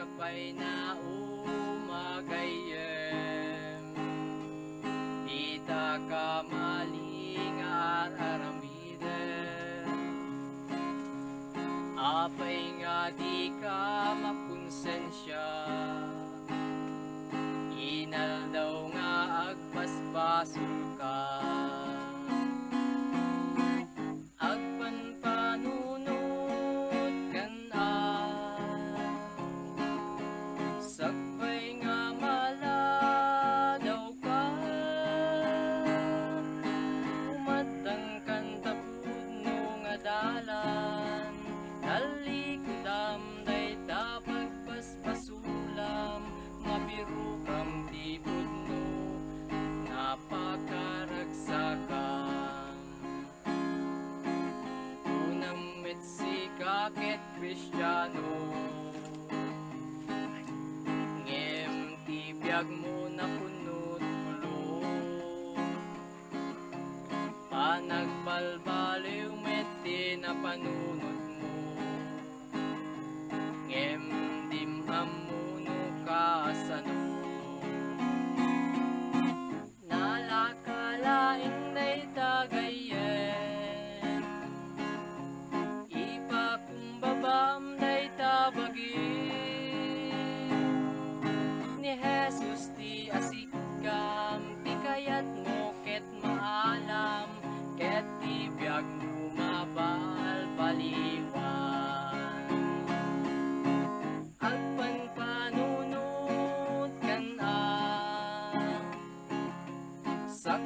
kapay na umagayem, ita ka maling aramiden, apay nga di ka makonsensya, inal daw nga agpaspasul ka. Sakpay nga maladaw ka, umatang kantapud no nga dalan, talikudam day tapag paspasulam, mabiru kam tibud no napakaragsakan. Unang metsi kaket Kristiyano, biyag mo na punot ulo, panagbalbaliw meti na panunod mo, ngem dim amuno kasano, nalakalaing na'y tagayen, ipakumbabam na'y tabagin, ni Jesus ti asikam, ti kayat mo ket maalam, ket ti biag mo mabalbaliwan. Agpan panunot kan sak